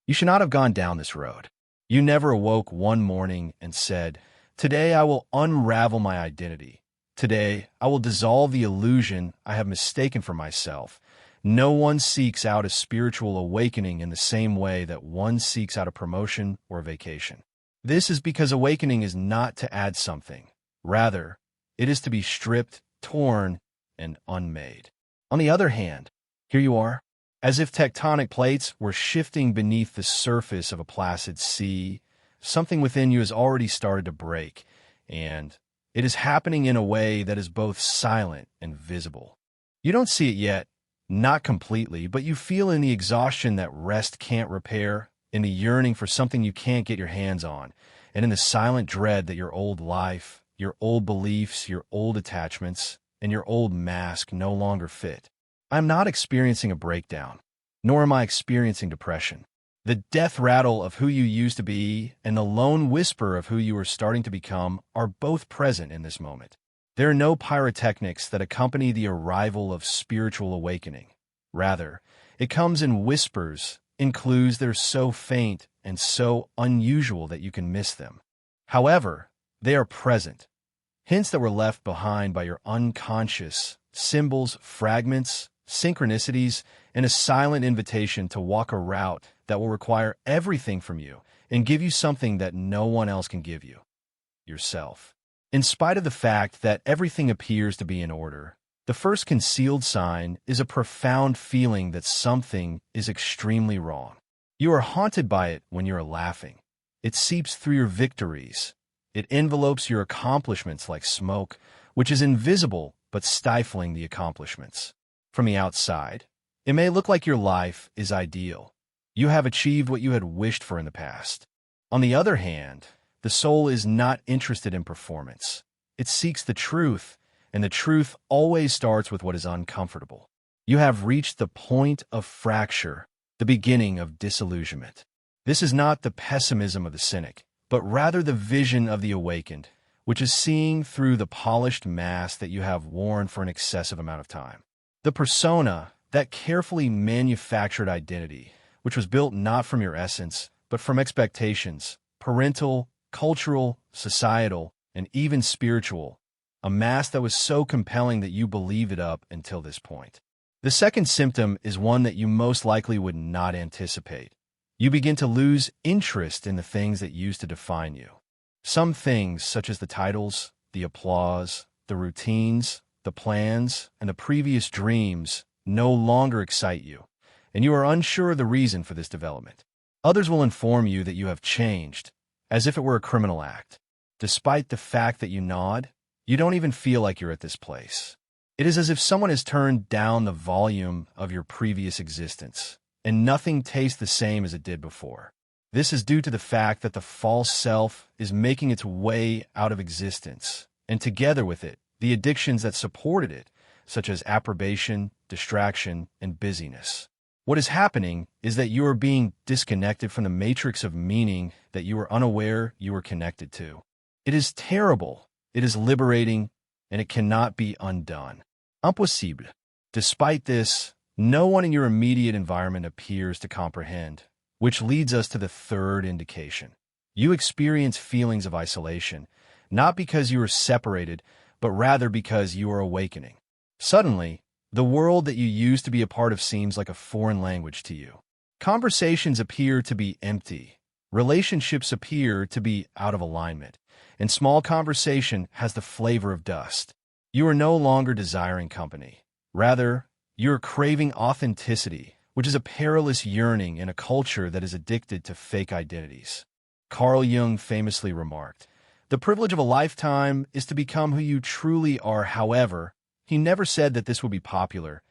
You should not have gone down this road. You never awoke one morning and said, "Today I will unravel my identity. Today I will dissolve the illusion I have mistaken for myself." No one seeks out a spiritual awakening in the same way that one seeks out a promotion or a vacation. This is because awakening is not to add something. Rather, it is to be stripped, torn, and unmade. On the other hand, here you are, as if tectonic plates were shifting beneath the surface of a placid sea. Something within you has already started to break, and it is happening in a way that is both silent and visible. You don't see it yet, not completely, but you feel in the exhaustion that rest can't repair, in the yearning for something you can't get your hands on, and in the silent dread that your old life, your old beliefs, your old attachments, and your old mask no longer fit. I'm not experiencing a breakdown, nor am I experiencing depression. The death rattle of who you used to be and the lone whisper of who you are starting to become are both present in this moment. There are no pyrotechnics that accompany the arrival of spiritual awakening. Rather, it comes in whispers, in clues that are so faint and so unusual that you can miss them. However, they are present. Hints that were left behind by your unconscious, symbols, fragments, synchronicities, and a silent invitation to walk a route that will require everything from you and give you something that no one else can give you: yourself. In spite of the fact that everything appears to be in order, the first concealed sign is a profound feeling that something is extremely wrong. You are haunted by it when you are laughing. It seeps through your victories. It envelopes your accomplishments like smoke, which is invisible but stifling the accomplishments. From the outside, it may look like your life is ideal. You have achieved what you had wished for in the past. On the other hand, the soul is not interested in performance. It seeks the truth, and the truth always starts with what is uncomfortable. You have reached the point of fracture, the beginning of disillusionment. This is not the pessimism of the cynic, but rather the vision of the awakened, which is seeing through the polished mask that you have worn for an excessive amount of time. The persona, that carefully manufactured identity, which was built not from your essence, but from expectations, parental, cultural, societal, and even spiritual, a mask that was so compelling that you believed it up until this point. The second symptom is one that you most likely would not anticipate. You begin to lose interest in the things that used to define you. Some things, such as the titles, the applause, the routines, the plans, and the previous dreams, no longer excite you, and you are unsure of the reason for this development. Others will inform you that you have changed, as if it were a criminal act. Despite the fact that you nod, you don't even feel like you're at this place. It is as if someone has turned down the volume of your previous existence, and nothing tastes the same as it did before. This is due to the fact that the false self is making its way out of existence, and together with it, the addictions that supported it, such as approbation, distraction, and busyness. What is happening is that you are being disconnected from the matrix of meaning that you were unaware you were connected to. It is terrible, it is liberating, and it cannot be undone. Impossible. Despite this, no one in your immediate environment appears to comprehend, which leads us to the third indication. You experience feelings of isolation, not because you are separated, but rather because you are awakening. Suddenly, the world that you used to be a part of seems like a foreign language to you. Conversations appear to be empty. Relationships appear to be out of alignment. And small conversation has the flavor of dust. You are no longer desiring company. Rather, you are craving authenticity, which is a perilous yearning in a culture that is addicted to fake identities. Carl Jung famously remarked, "The privilege of a lifetime is to become who you truly are." However, he never said that this would be popular,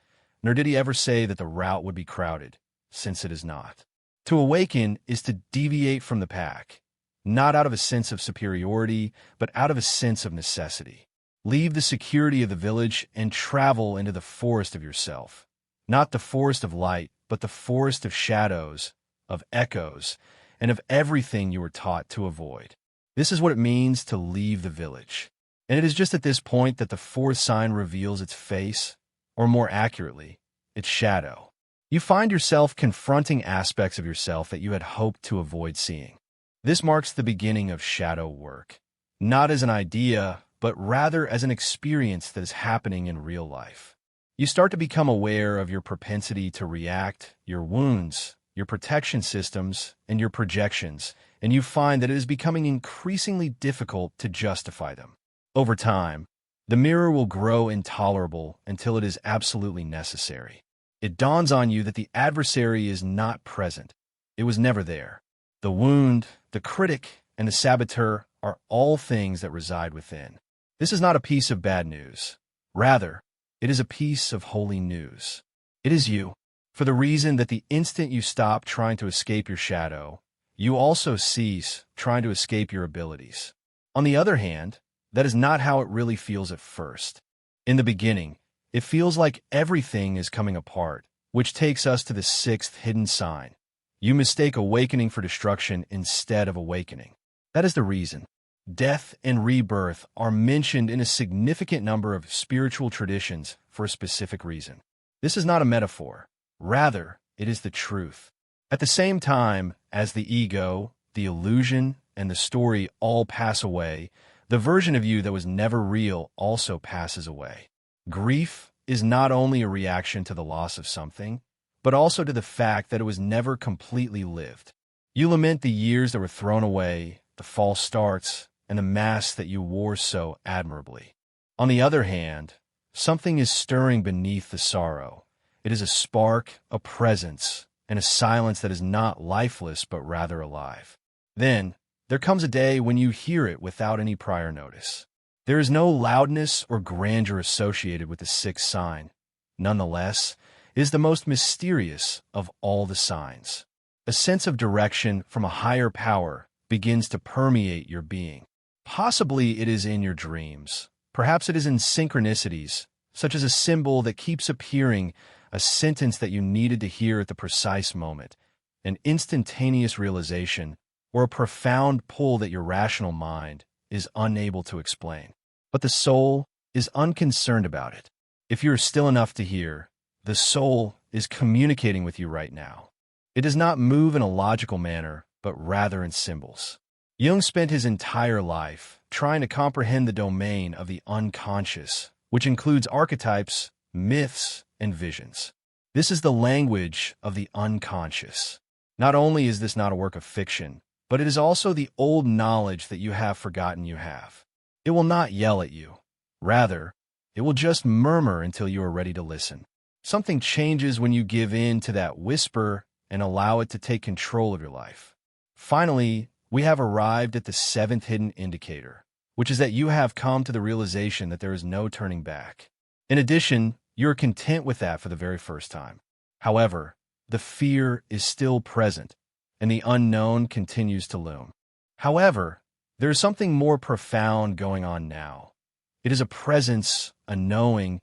nor did he ever say that the route would be crowded, since it is not. To awaken is to deviate from the pack, not out of a sense of superiority, but out of a sense of necessity. Leave the security of the village and travel into the forest of yourself. Not the forest of light, but the forest of shadows, of echoes, and of everything you were taught to avoid. This is what it means to leave the village. And it is just at this point that the fourth sign reveals its face, or more accurately, its shadow. You find yourself confronting aspects of yourself that you had hoped to avoid seeing. This marks the beginning of shadow work, not as an idea, but rather as an experience that is happening in real life. You start to become aware of your propensity to react, your wounds, your protection systems, and your projections, and you find that it is becoming increasingly difficult to justify them. Over time, the mirror will grow intolerable until it is absolutely necessary. It dawns on you that the adversary is not present. It was never there. The wound, the critic, and the saboteur are all things that reside within. This is not a piece of bad news. Rather, it is a piece of holy news. It is you, for the reason that the instant you stop trying to escape your shadow, you also cease trying to escape your abilities. On the other hand, that is not how it really feels at first. In the beginning, it feels like everything is coming apart, which takes us to the sixth hidden sign. You mistake awakening for destruction instead of awakening. That is the reason. Death and rebirth are mentioned in a significant number of spiritual traditions for a specific reason. This is not a metaphor. Rather, it is the truth. At the same time as the ego, the illusion, and the story all pass away, the version of you that was never real also passes away. Grief is not only a reaction to the loss of something, but also to the fact that it was never completely lived. You lament the years that were thrown away, the false starts, and the masks that you wore so admirably. On the other hand, something is stirring beneath the sorrow. It is a spark, a presence, and a silence that is not lifeless but rather alive. Then, there comes a day when you hear it without any prior notice. There is no loudness or grandeur associated with the sixth sign. Nonetheless, it is the most mysterious of all the signs. A sense of direction from a higher power begins to permeate your being. Possibly it is in your dreams. Perhaps it is in synchronicities, such as a symbol that keeps appearing, a sentence that you needed to hear at the precise moment, an instantaneous realization, or a profound pull that your rational mind is unable to explain. But the soul is unconcerned about it. If you are still enough to hear, the soul is communicating with you right now. It does not move in a logical manner, but rather in symbols. Jung spent his entire life trying to comprehend the domain of the unconscious, which includes archetypes, myths, and visions. This is the language of the unconscious. Not only is this not a work of fiction, but it is also the old knowledge that you have forgotten you have. It will not yell at you. Rather, it will just murmur until you are ready to listen. Something changes when you give in to that whisper and allow it to take control of your life. Finally, we have arrived at the seventh hidden indicator, which is that you have come to the realization that there is no turning back. In addition, you are content with that for the very first time. However, the fear is still present, and the unknown continues to loom. However, there is something more profound going on now. It is a presence, a knowing,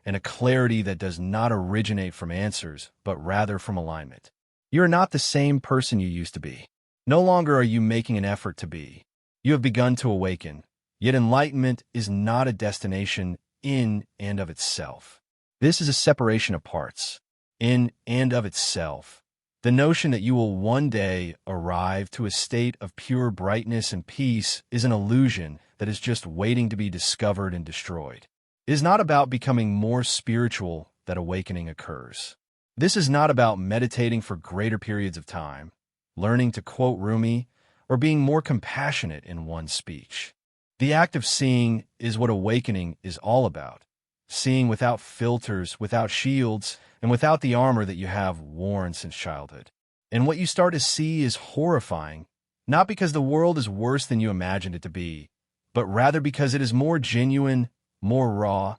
and a clarity that does not originate from answers, but rather from alignment. You are not the same person you used to be. No longer are you making an effort to be. You have begun to awaken, yet enlightenment is not a destination in and of itself. This is a separation of parts, in and of itself. The notion that you will one day arrive to a state of pure brightness and peace is an illusion that is just waiting to be discovered and destroyed. It is not about becoming more spiritual that awakening occurs. This is not about meditating for greater periods of time, learning to quote Rumi, or being more compassionate in one's speech. The act of seeing is what awakening is all about. Seeing without filters, without shields, and without the armor that you have worn since childhood. And what you start to see is horrifying, not because the world is worse than you imagined it to be, but rather because it is more genuine, more raw,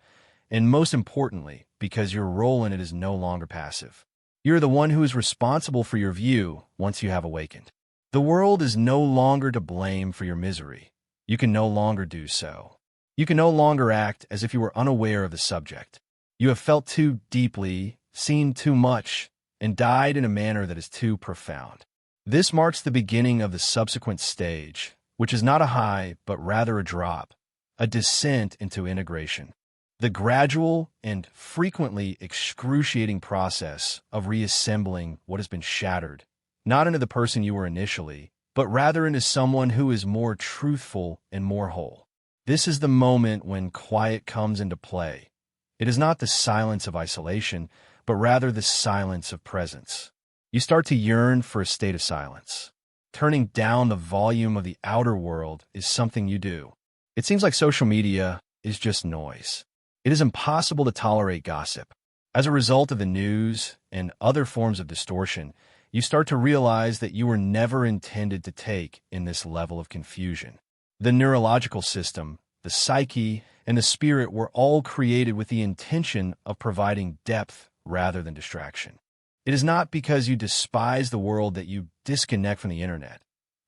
and most importantly, because your role in it is no longer passive. You're the one who is responsible for your view once you have awakened. The world is no longer to blame for your misery. You can no longer do so. You can no longer act as if you were unaware of the subject. You have felt too deeply, seen too much, and died in a manner that is too profound. This marks the beginning of the subsequent stage, which is not a high, but rather a drop, a descent into integration. The gradual and frequently excruciating process of reassembling what has been shattered, not into the person you were initially, but rather into someone who is more truthful and more whole. This is the moment when quiet comes into play. It is not the silence of isolation, but rather the silence of presence. You start to yearn for a state of silence. Turning down the volume of the outer world is something you do. It seems like social media is just noise. It is impossible to tolerate gossip. As a result of the news and other forms of distortion, you start to realize that you were never intended to take in this level of confusion. The neurological system, the psyche, and the spirit were all created with the intention of providing depth rather than distraction. It is not because you despise the world that you disconnect from the internet.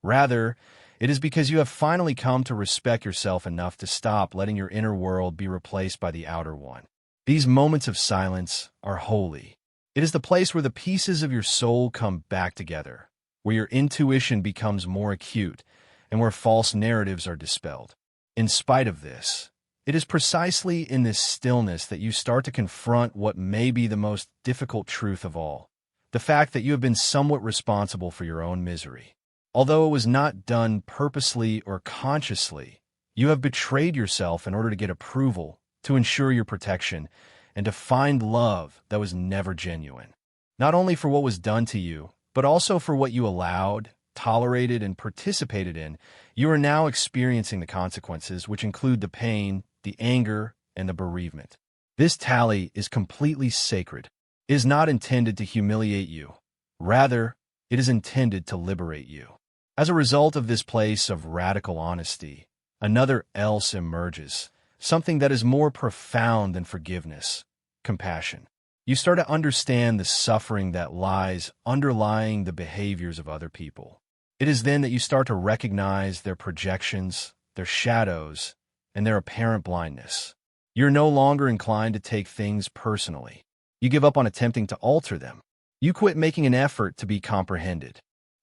Rather, it is because you have finally come to respect yourself enough to stop letting your inner world be replaced by the outer one. These moments of silence are holy. It is the place where the pieces of your soul come back together, where your intuition becomes more acute, and where false narratives are dispelled. In spite of this, it is precisely in this stillness that you start to confront what may be the most difficult truth of all, the fact that you have been somewhat responsible for your own misery. Although it was not done purposely or consciously, you have betrayed yourself in order to get approval, to ensure your protection, and to find love that was never genuine. Not only for what was done to you, but also for what you allowed, tolerated, and participated in, you are now experiencing the consequences, which include the pain, the anger, and the bereavement. This tally is completely sacred. It is not intended to humiliate you. Rather, it is intended to liberate you. As a result of this place of radical honesty, another else emerges, something that is more profound than forgiveness, compassion. You start to understand the suffering that lies underlying the behaviors of other people. It is then that you start to recognize their projections, their shadows, and their apparent blindness. You're no longer inclined to take things personally. You give up on attempting to alter them. You quit making an effort to be comprehended.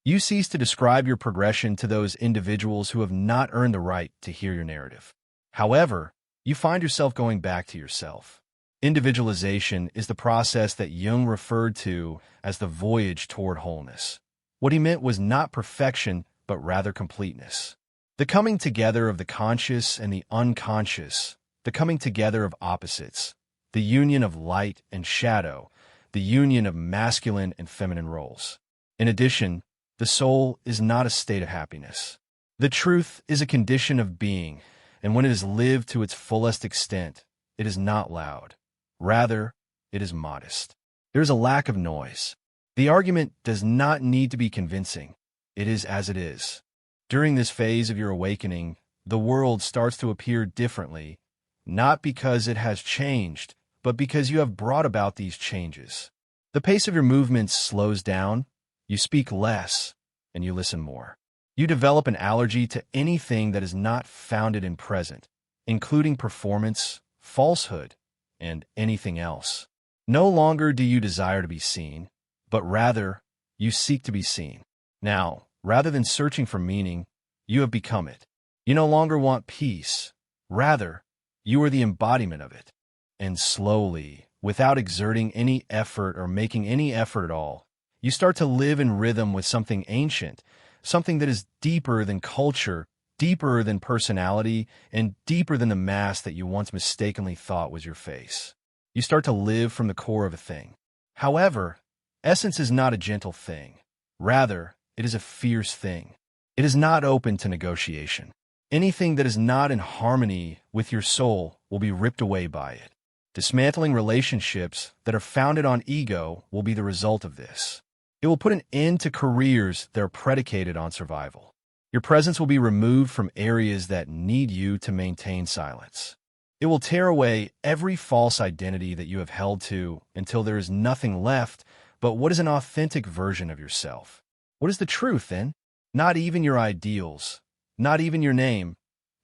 You cease to describe your progression to those individuals who have not earned the right to hear your narrative. However, you find yourself going back to yourself. Individualization is the process that Jung referred to as the voyage toward wholeness. What he meant was not perfection, but rather completeness. The coming together of the conscious and the unconscious, the coming together of opposites, the union of light and shadow, the union of masculine and feminine roles. In addition, the soul is not a state of happiness. The truth is a condition of being, and when it is lived to its fullest extent, it is not loud. Rather, it is modest. There is a lack of noise. The argument does not need to be convincing. It is as it is. During this phase of your awakening, the world starts to appear differently, not because it has changed, but because you have brought about these changes. The pace of your movements slows down, you speak less, and you listen more. You develop an allergy to anything that is not founded in present, including performance, falsehood, and anything else. No longer do you desire to be seen, but rather, you seek to be seen. Now, rather than searching for meaning, you have become it. You no longer want peace. Rather, you are the embodiment of it. And slowly, without exerting any effort or making any effort at all, you start to live in rhythm with something ancient, something that is deeper than culture, deeper than personality, and deeper than the mask that you once mistakenly thought was your face. You start to live from the core of a thing. However, essence is not a gentle thing. Rather, it is a fierce thing. It is not open to negotiation. Anything that is not in harmony with your soul will be ripped away by it. Dismantling relationships that are founded on ego will be the result of this. It will put an end to careers that are predicated on survival. Your presence will be removed from areas that need you to maintain silence. It will tear away every false identity that you have held to until there is nothing left but what is an authentic version of yourself. What is the truth, then? Not even your ideals, not even your name,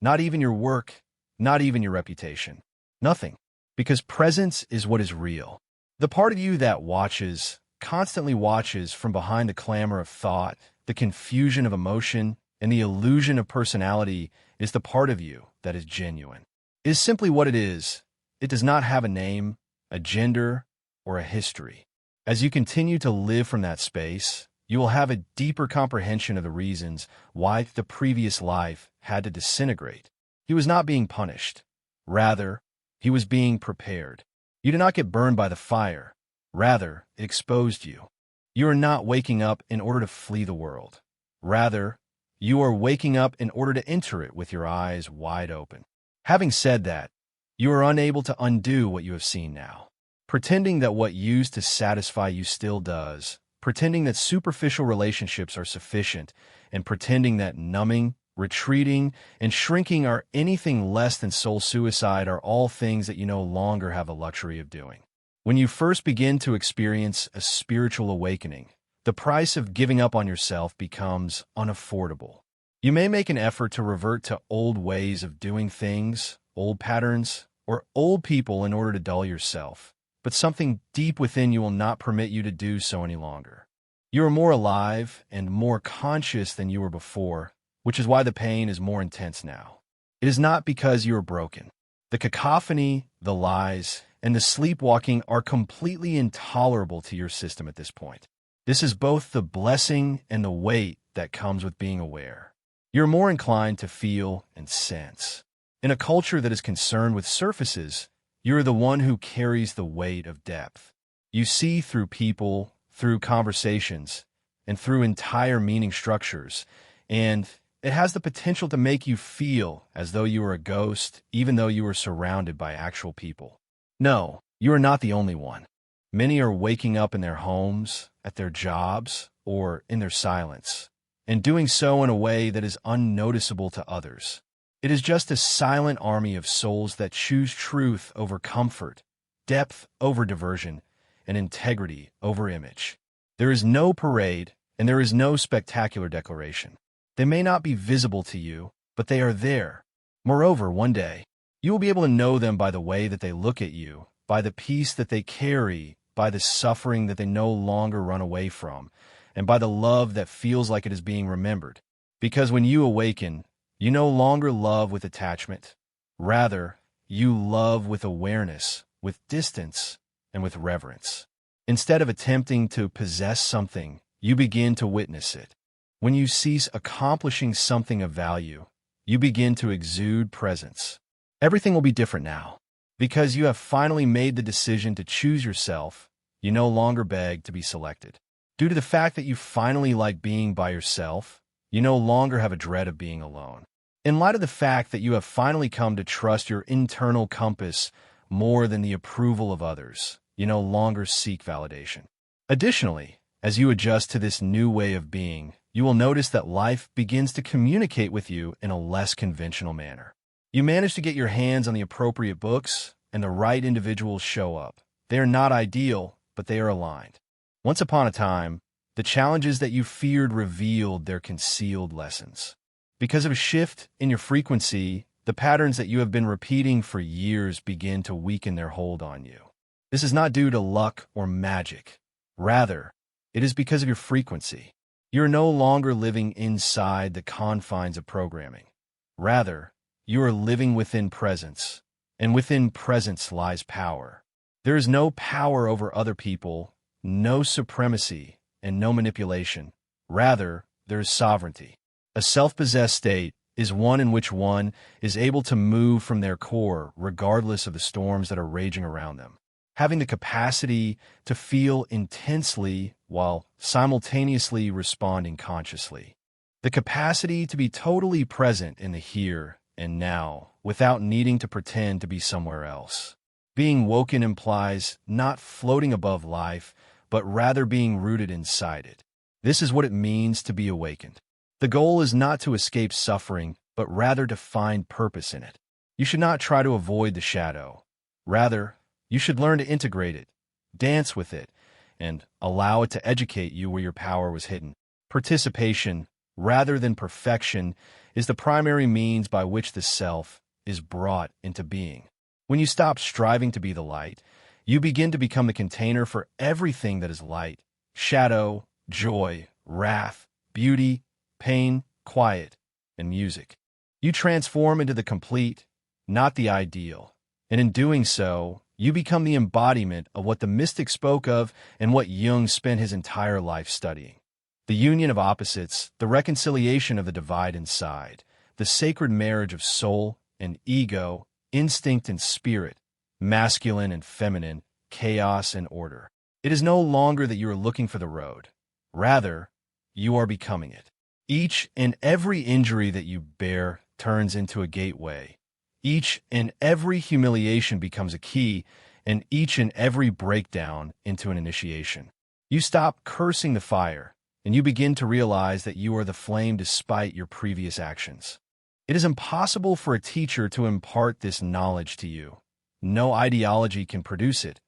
not even your work, not even your reputation. Nothing. Because presence is what is real. The part of you that watches, constantly watches from behind the clamor of thought, the confusion of emotion, and the illusion of personality is the part of you that is genuine. It is simply what it is It does not have a name, a gender, or a history. As you continue to live from that space, you will have a deeper comprehension of the reasons why the previous life had to disintegrate. He was not being punished. Rather, he was being prepared. You did not get burned by the fire. Rather, it exposed you. You are not waking up in order to flee the world. Rather, you are waking up in order to enter it with your eyes wide open. Having said that, you are unable to undo what you have seen now. Pretending that what used to satisfy you still does, pretending that superficial relationships are sufficient, and pretending that numbing, retreating, and shrinking are anything less than soul suicide are all things that you no longer have the luxury of doing. When you first begin to experience a spiritual awakening, the price of giving up on yourself becomes unaffordable. You may make an effort to revert to old ways of doing things, old patterns, or old people in order to dull yourself, but something deep within you will not permit you to do so any longer. You are more alive and more conscious than you were before, which is why the pain is more intense now. It is not because you are broken. The cacophony, the lies, and the sleepwalking are completely intolerable to your system at this point. This is both the blessing and the weight that comes with being aware. You're more inclined to feel and sense. In a culture that is concerned with surfaces, you're the one who carries the weight of depth. You see through people, through conversations, and through entire meaning structures, and it has the potential to make you feel as though you are a ghost, even though you are surrounded by actual people. No, you are not the only one. Many are waking up in their homes, at their jobs, or in their silence, and doing so in a way that is unnoticeable to others. It is just a silent army of souls that choose truth over comfort, depth over diversion, and integrity over image. There is no parade, and there is no spectacular declaration. They may not be visible to you, but they are there. Moreover, one day, you will be able to know them by the way that they look at you, by the peace that they carry, by the suffering that they no longer run away from, and by the love that feels like it is being remembered. Because when you awaken, you no longer love with attachment. Rather, you love with awareness, with distance, and with reverence. Instead of attempting to possess something, you begin to witness it. When you cease accomplishing something of value, you begin to exude presence. Everything will be different now. Because you have finally made the decision to choose yourself, you no longer beg to be selected. Due to the fact that you finally like being by yourself, you no longer have a dread of being alone. In light of the fact that you have finally come to trust your internal compass more than the approval of others, you no longer seek validation. Additionally, as you adjust to this new way of being, you will notice that life begins to communicate with you in a less conventional manner. You manage to get your hands on the appropriate books, and the right individuals show up. They are not ideal, but they are aligned. Once upon a time, the challenges that you feared revealed their concealed lessons. Because of a shift in your frequency, the patterns that you have been repeating for years begin to weaken their hold on you. This is not due to luck or magic. Rather, it is because of your frequency. You are no longer living inside the confines of programming. Rather, you are living within presence, and within presence lies power. There is no power over other people, no supremacy, and no manipulation. Rather, there is sovereignty. A self-possessed state is one in which one is able to move from their core regardless of the storms that are raging around them. Having the capacity to feel intensely while simultaneously responding consciously. The capacity to be totally present in the here and now without needing to pretend to be somewhere else. Being woken implies not floating above life, but rather being rooted inside it. This is what it means to be awakened. The goal is not to escape suffering, but rather to find purpose in it. You should not try to avoid the shadow. Rather, you should learn to integrate it, dance with it, and allow it to educate you where your power was hidden. Participation, rather than perfection, is the primary means by which the self is brought into being. When you stop striving to be the light, you begin to become the container for everything that is light, shadow, joy, wrath, beauty, pain, quiet, and music. You transform into the complete, not the ideal, And in doing so, you become the embodiment of what the mystic spoke of and what Jung spent his entire life studying. The union of opposites, the reconciliation of the divide inside, the sacred marriage of soul and ego, instinct and spirit, masculine and feminine, chaos and order. It is no longer that you are looking for the road. Rather, you are becoming it. Each and every injury that you bear turns into a gateway. Each and every humiliation becomes a key, and each and every breakdown into an initiation. You stop cursing the fire, and you begin to realize that you are the flame despite your previous actions. It is impossible for a teacher to impart this knowledge to you. No ideology can produce it,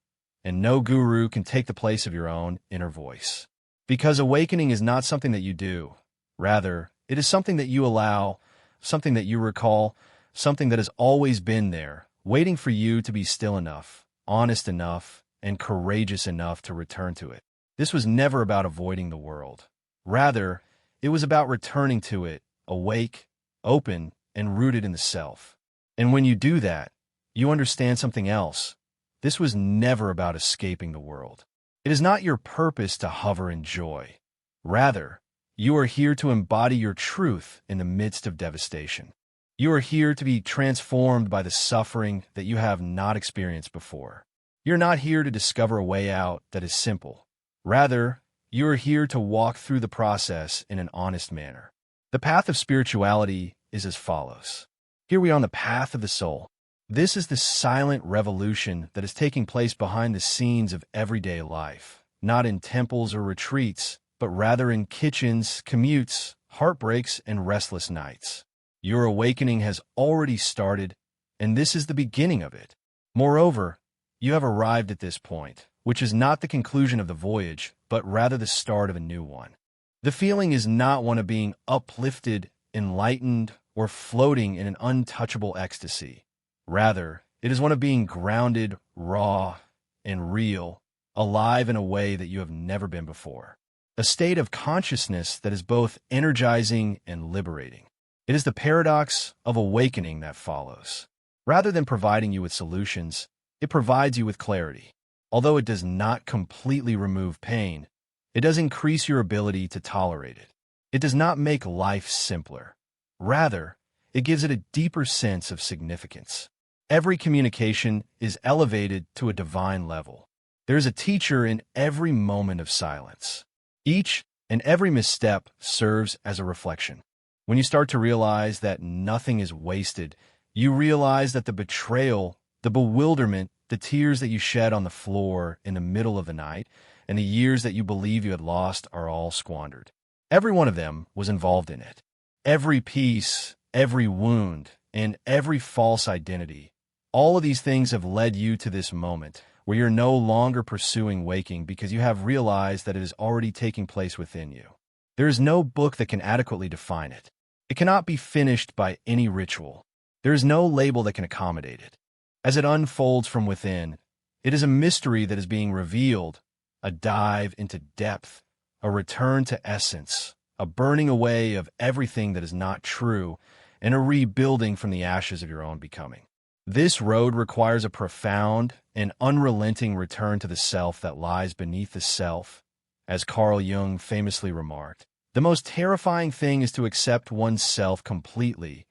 and no guru can take the place of your own inner voice. Because awakening is not something that you do. Rather, it is something that you allow, something that you recall, something that has always been there, waiting for you to be still enough, honest enough, and courageous enough to return to it. This was never about avoiding the world. Rather, it was about returning to it, awake, open, and rooted in the self. And when you do that, you understand something else. This was never about escaping the world. It is not your purpose to hover in joy. Rather, you are here to embody your truth in the midst of devastation. You are here to be transformed by the suffering that you have not experienced before. You're not here to discover a way out that is simple. Rather, you are here to walk through the process in an honest manner. The path of spirituality is as follows. Here we are on the path of the soul. This is the silent revolution that is taking place behind the scenes of everyday life, not in temples or retreats, but rather in kitchens, commutes, heartbreaks, and restless nights. Your awakening has already started, and this is the beginning of it. Moreover, you have arrived at this point, which is not the conclusion of the voyage, but rather the start of a new one. The feeling is not one of being uplifted, enlightened, or floating in an untouchable ecstasy. Rather, it is one of being grounded, raw, and real, alive in a way that you have never been before. A state of consciousness that is both energizing and liberating. It is the paradox of awakening that follows. Rather than providing you with solutions, it provides you with clarity. Although it does not completely remove pain, it does increase your ability to tolerate it. It does not make life simpler. Rather, it gives it a deeper sense of significance. Every communication is elevated to a divine level. There is a teacher in every moment of silence. Each and every misstep serves as a reflection. When you start to realize that nothing is wasted, you realize that the betrayal, the bewilderment, the tears that you shed on the floor in the middle of the night, and the years that you believe you had lost are all squandered. Every one of them was involved in it. Every piece, every wound, and every false identity. All of these things have led you to this moment where you're no longer pursuing waking because you have realized that it is already taking place within you. There is no book that can adequately define it. It cannot be finished by any ritual. There is no label that can accommodate it. As it unfolds from within, it is a mystery that is being revealed, a dive into depth, a return to essence, a burning away of everything that is not true, and a rebuilding from the ashes of your own becoming. This road requires a profound and unrelenting return to the self that lies beneath the self. As Carl Jung famously remarked, the most terrifying thing is to accept oneself completely.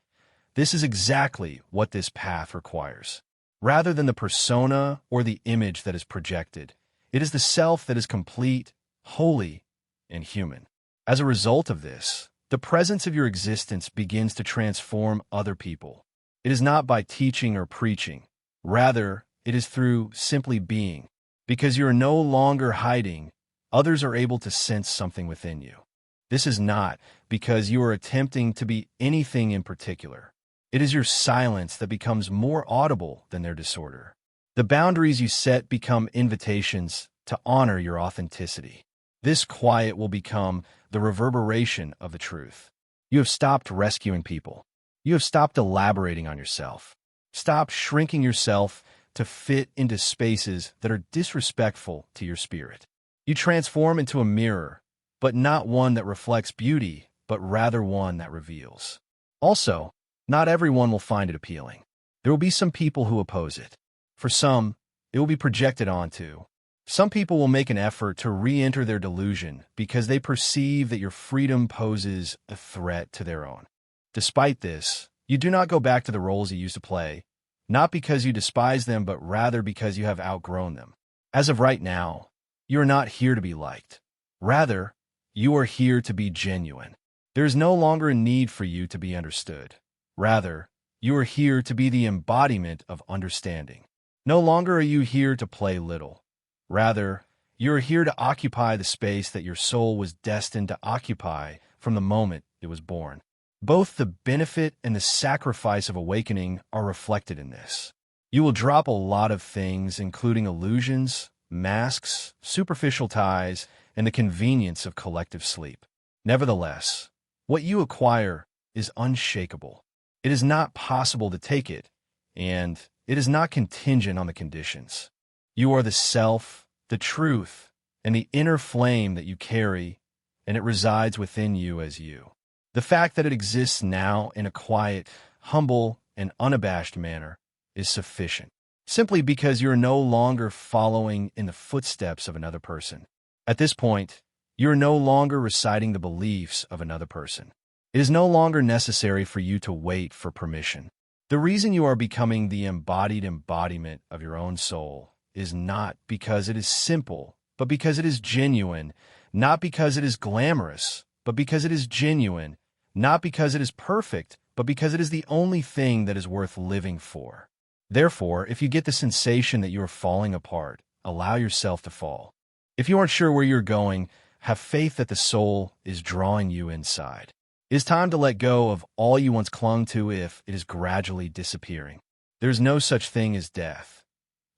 This is exactly what this path requires. Rather than the persona or the image that is projected, it is the self that is complete, holy, and human. As a result of this, the presence of your existence begins to transform other people. It is not by teaching or preaching. Rather, it is through simply being. Because you are no longer hiding, others are able to sense something within you. This is not because you are attempting to be anything in particular. It is your silence that becomes more audible than their disorder. The boundaries you set become invitations to honor your authenticity. This quiet will become the reverberation of the truth. You have stopped rescuing people. You have stopped elaborating on yourself. Stop shrinking yourself to fit into spaces that are disrespectful to your spirit. You transform into a mirror, but not one that reflects beauty, but rather one that reveals. Also, not everyone will find it appealing. There will be some people who oppose it. For some, it will be projected onto. Some people will make an effort to re-enter their delusion because they perceive that your freedom poses a threat to their own. Despite this, you do not go back to the roles you used to play, not because you despise them, but rather because you have outgrown them. As of right now, you are not here to be liked. Rather, you are here to be genuine. There is no longer a need for you to be understood. Rather, you are here to be the embodiment of understanding. No longer are you here to play little. Rather, you are here to occupy the space that your soul was destined to occupy from the moment it was born. Both the benefit and the sacrifice of awakening are reflected in this. You will drop a lot of things, including illusions, masks, superficial ties, and the convenience of collective sleep. Nevertheless, what you acquire is unshakable. It is not possible to take it, and it is not contingent on the conditions. You are the self, the truth, and the inner flame that you carry, and it resides within you as you. The fact that it exists now in a quiet, humble, and unabashed manner is sufficient, simply because you are no longer following in the footsteps of another person. At this point, you are no longer reciting the beliefs of another person. It is no longer necessary for you to wait for permission. The reason you are becoming the embodied embodiment of your own soul is not because it is simple, but because it is genuine, not because it is glamorous, but because it is genuine, not because it is perfect, but because it is the only thing that is worth living for. Therefore, if you get the sensation that you are falling apart, allow yourself to fall. If you aren't sure where you're going, have faith that the soul is drawing you inside. It is time to let go of all you once clung to if it is gradually disappearing. There is no such thing as death.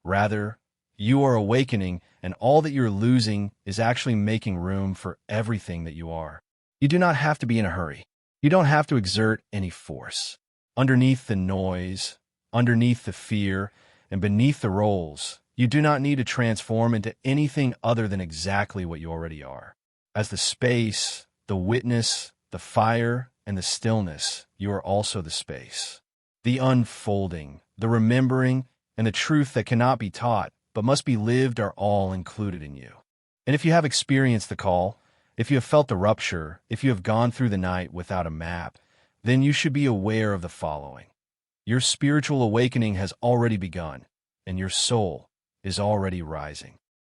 Rather, you are awakening, and all that you're losing is actually making room for everything that you are. You do not have to be in a hurry. You don't have to exert any force. Underneath the noise, underneath the fear, and beneath the roles, you do not need to transform into anything other than exactly what you already are. As the space, the witness, the fire, and the stillness, you are also the space. The unfolding, the remembering, and the truth that cannot be taught but must be lived are all included in you. And if you have experienced the call, if you have felt the rupture, if you have gone through the night without a map, then you should be aware of the following. Your spiritual awakening has already begun, and your soul is already rising.